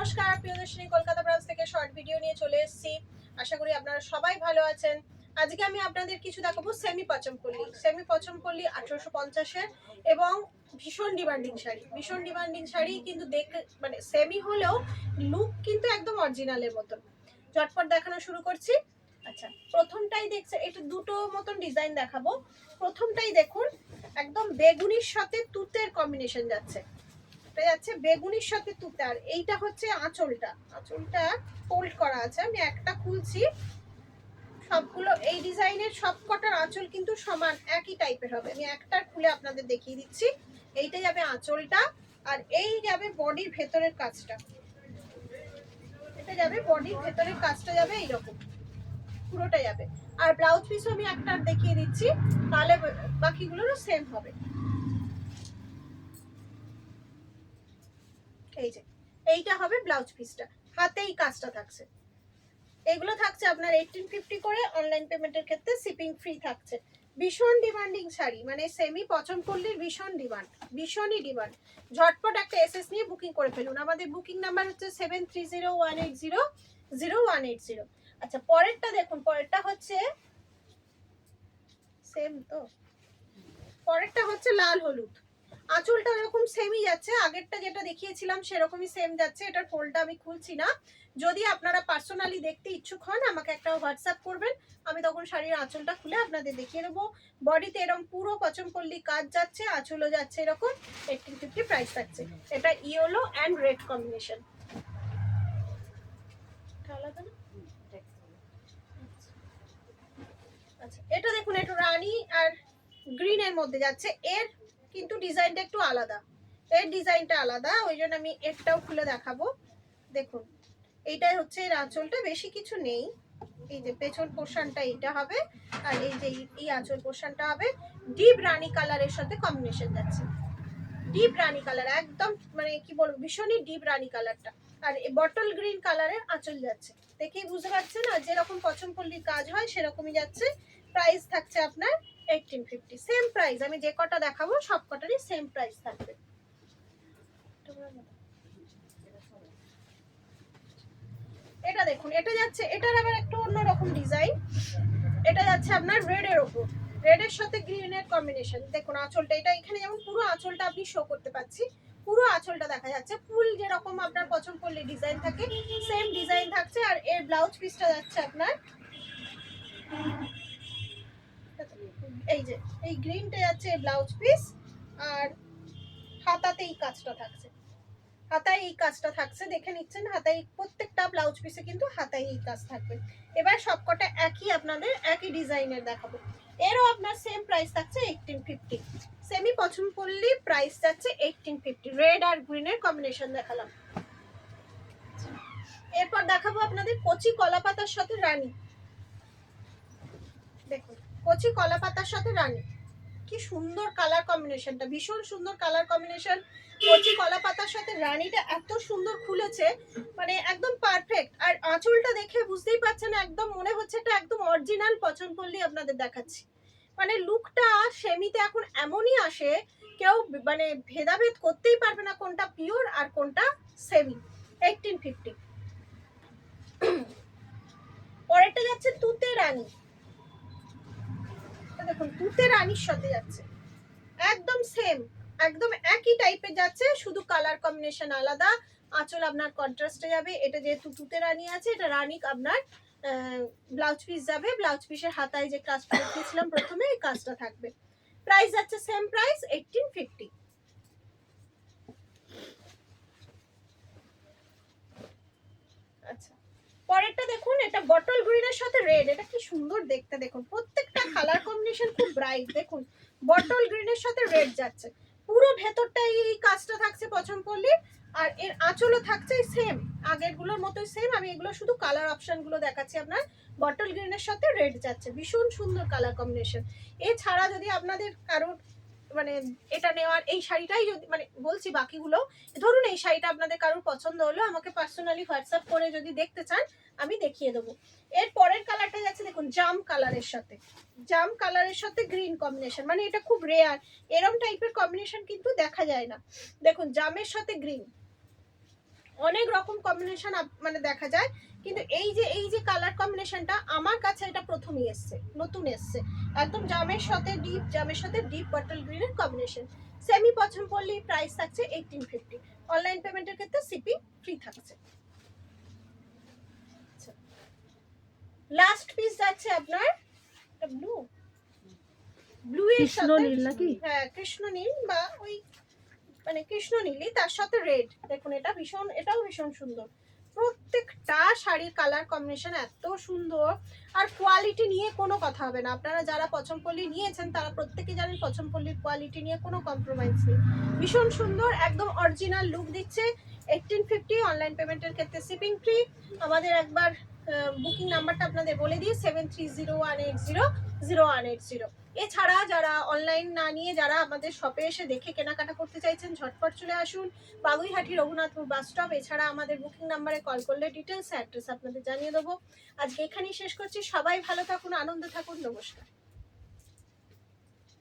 নমস্কার প্রিয়দর্শিনী কলকাতা ব্রাঞ্চ থেকে short video নিয়ে চলে এসেছি। আশা করি আপনারা সবাই ভালো আছেন। আজকে আমি আপনাদের কিছু দেখাবো সেমি পচমপল্লী। 1850-এর এবং ভীষণ ডিমান্ডিং শাড়ি কিন্তু দেখে মানে সেমি হলেও লুক কিন্তু একদম অরিজিনালের মতন। ঝটপট দেখানো শুরু করছি। আচ্ছা, প্রথমটাই দেখছে, এটা দুটো মতন ডিজাইন দেখাবো। প্রথমটাই দেখুন, একদম বেগুনির সাথে তুতের কম্বিনেশন যাচ্ছে, বেগুনির সাথে তুতে। আর এইটা হচ্ছে আঁচলটা ফোল্ড করা আছে। আমি একটা খুলছি, সবগুলো এই ডিজাইনের সব কটার আঁচল কিন্তু সমান একই টাইপের হবে। আমি একটা খুলে আপনাদের দেখিয়ে দিচ্ছি। এইটা যাবে আঁচলটা, আর এই যাবে বডির ভেতরের কাজটা। এটা যাবে বডির ভেতরের কাজটা, যাবে এইরকম পুরোটা যাবে। আর ব্লাউজ পিসও আমি একটা দেখিয়ে দিচ্ছি, তাহলে বাকিগুলোরও সেম হবে। এই যে এইটা হবে ব্লাউজ পিসটা, হাতেই কাজটা থাকছে। এগুলো থাকছে আপনার 1850 করে। অনলাইন পেমেন্টের ক্ষেত্রে শিপিং ফ্রি থাকছে। ভীষণ ডিমান্ডিং শাড়ি, মানে সেমি পচমপল্লীর ভীষণই ডিমান্ড। ঝটপট একটা এসএস নিয়ে বুকিং করে ফেলুন। আমাদের বুকিং নাম্বার হচ্ছে 7301800180। আচ্ছা, পরেরটা দেখুন। পরেরটা হচ্ছে সেম তো, পরেরটা হচ্ছে লাল হলুদ। আঁচলটা এরকম সেমই যাচ্ছে, আগেরটা যেটা দেখিয়েছিলাম সেরকমই সেম যাচ্ছে। এটার ফোল্ডটা আমি খুলছি না। যদি আপনারা পার্সোনালি দেখতে ইচ্ছুক হন, আমাকে একটা হোয়াটসঅ্যাপ করবেন, আমি তখন শাড়ির আঁচলটা খুলে আপনাদের দেখিয়ে দেবো। বডিতে এরকম পুরো পচমপল্লী কাজ যাচ্ছে, আঁচলও যাচ্ছে এরকম। 1850 প্রাইস থাকছে। এটা ইয়েলো অ্যান্ড রেড কম্বিনেশন। আলাদা না? আচ্ছা, এটা দেখুন, একটু রানী আর গ্রিনের মধ্যে যাচ্ছে। এর কিন্তু ডিজাইনটা একটু আলাদা, ওই জন্য আমি এরটাও খুলে দেখাবো। দেখুন, এইটাই হচ্ছে এর আঁচলটা, বেশি কিছু নেই। এই যে পেছন পোর্শনটা এইটা হবে, আর এই যে এই আঁচল পোর্শনটা হবে ডিপ রানী কালারের সাথে কম্বিনেশন যাচ্ছে। ডিপ রানী কালার, একদম মানে কি বলবো, ভীষণই ডিপ রানী কালারটা। আর এই বটল গ্রিন কালারের আঁচল যাচ্ছে। দেখেই বুঝতে পারছেন না, যেরকম পচমপল্লীর কাজ হয় সেরকমই যাচ্ছে। প্রাইস থাকছে আপনার 1850। সেম প্রাইস, আমি যে কটা দেখাবো সব কটারই সেম প্রাইস থাকবে। এটা দেখুন, এটা যাচ্ছে, এটার আবার একটু অন্যরকম ডিজাইন। এটা যাচ্ছে আপনার রেডের ওপর, রেডের সাথে গ্রিনের কম্বিনেশন। দেখুন আঁচলটা, এটা এখানে যেমন পুরো আঁচলটা আপনি শো করতে পাচ্ছি, পুরো আঁচলটা দেখা যাচ্ছে। ফুল যেরকম আপনার পছন্দ করলে ডিজাইন থাকে, সেম ডিজাইন থাকছে। আর এর ব্লাউজ পিসটা যাচ্ছে আপনার এই যে এই গ্রিনটা যাচ্ছে ব্লাউজ পিস। আর হাতাতে এই কাজটা থাকছে, দেখে নিচ্ছেন। হাতায় প্রত্যেকটা ব্লাউজ পিসে কিন্তু হাতায় এই কাজ থাকবে। এবার সবকটা একই আপনাদের একই ডিজাইনের দেখাবো। এরও আপনার সেম প্রাইস থাকছে 1850। সেমি পছমপল্লী প্রাইস যাচ্ছে 1850। রেড আর গ্রিনের কম্বিনেশন দেখালাম। এরপর দেখাবো আপনাদের কচি কলা পাতার সাথে রানী। দেখুন, কচি কলা পাতার সাথে রানী, কি সুন্দর কালার কম্বিনেশনটা, ভীষণ সুন্দর কালার কম্বিনেশন। কচি কলা পাতার সাথে রানীটা এত সুন্দর খুলেছে, মানে একদম পারফেক্ট। আর আঁচলটা দেখে বুঝতেই পারছেন, একদম মনে হচ্ছে এটা একদম অরিজিনাল পছমপল্লী আপনাদের দেখাচ্ছি। মানে লুকটা সেমিতে এখন এমনই আসে, কেউ মানে ভেদাভেদ করতেই পারবে না কোনটা পিওর আর কোনটা সেমি। 1850। পরেরটা যাচ্ছে তুতে রানী। দেখুন, তুতে রানীর সাথে যাচ্ছে, একদম সেম, একদম একই টাইপের যাচ্ছে, শুধু কালার কম্বিনেশন আলাদা। আঁচল আপনার কন্ট্রাস্টে যাবে। এটা যেহেতু তুতে রানী আছে, এটা রানী আপনার ব্লাউজ পিস যাবে। ব্লাউজ পিসের হাতায় যে কাজটা দেখিয়েছিলাম প্রথমে, এই কাজটা থাকবে। প্রাইস যাচ্ছে সেম প্রাইস 1850। আচ্ছা, পরেরটা দেখুন, এটা বটল গ্রিনের সাথে রেড। এটা কি সুন্দর দেখতে, দেখুন প্রত্যেকটা কালার কম্বিনেশন খুব ব্রাইট। দেখুন, বটল গ্রিনের সাথে রেড যাচ্ছে, পুরো ভেতরটা এই কাজটা থাকছে পছমপল্লীর। আর এর আঁচলও থাকছে সেম, আগের গুলোর মতোই সেম। আমি এগুলো শুধু কালার অপশন গুলো দেখাচ্ছি আপনার। বটল গ্রিনের সাথে রেড যাচ্ছে, ভীষণ সুন্দর কালার কম্বিনেশন। এছাড়া যদি আপনাদের কারোর মানে এটা নেওয়ার, এই শাড়িটাই যদি মানে বলছি, বাকিগুলো ধরুন এই শাড়িটা আপনাদের কারোর পছন্দ হলো, আমাকে পার্সোনালি হোয়াটসঅ্যাপ করে যদি দেখতে চান, আমি দেখিয়ে দেবো। এর পরের কালারটা যাচ্ছে দেখুন, জাম কালারের সাথে গ্রিন কম্বিনেশন। মানে এটা খুব রেয়ার, এরম টাইপের কম্বিনেশন কিন্তু দেখা যায় না। দেখুন, জামের সাথে গ্রিন, অনেক রকম কম্বিনেশন মানে দেখা যায়, কিন্তু এই যে কালার কম্বিনেশনটা আমার কাছে এটা প্রথমই এসছে, নতুন এসছে। একদম জামের সাথে ডিপ বটল গ্রিনের কম্বিনেশন। সেমি পছন্দ পড়লে প্রাইস থাকছে 1850। অনলাইন পেমেন্টের ক্ষেত্রে শিপিং ফ্রি থাকছে। লাস্ট পিস যাচ্ছে আপনার ব্লু, ব্লু এর সাথে কৃষ্ণ নীল নাকি? হ্যাঁ কৃষ্ণ নীল, বা ওই মানে কৃষ্ণ নীলই, তার সাথে রেড। দেখুন এটা ভীষণ, এটাও ভীষণ সুন্দর। প্রত্যেকটা শাড়ির কালার কম্বিনেশন এত সুন্দর, আর কোয়ালিটি নিয়ে কোনো কথা হবে না। আপনারা যারা পছমপল্লী নিয়েছেন তারা প্রত্যেকে জানেন পছমপল্লীর কোয়ালিটি নিয়ে কোনো কম্প্রোমাইজ নেই। ভীষণ সুন্দর, একদম অরিজিনাল লুক দিচ্ছে। 1850 অনলাইন পেমেন্টের ক্ষেত্রে শিপিং ফ্রি। আমাদের একবার বুকিং নাম্বারটা আপনাদের বলে দিই, 7301800180। এছাড়া যারা অনলাইন না নিয়ে যারা আমাদের শপে এসে দেখে কেনাকাটা করতে চাইছেন, ঝটপট চলে আসুন বাগুইহাটি রঘুনাথপুর বাস স্টপ। এছাড়া আমাদের বুকিং নাম্বারে কল করলে ডিটেলস অ্যাড্রেস আপনাদের জানিয়ে দেবো। আজকে এখানেই শেষ করছি। সবাই ভালো থাকুন, আনন্দে থাকুন, নমস্কার।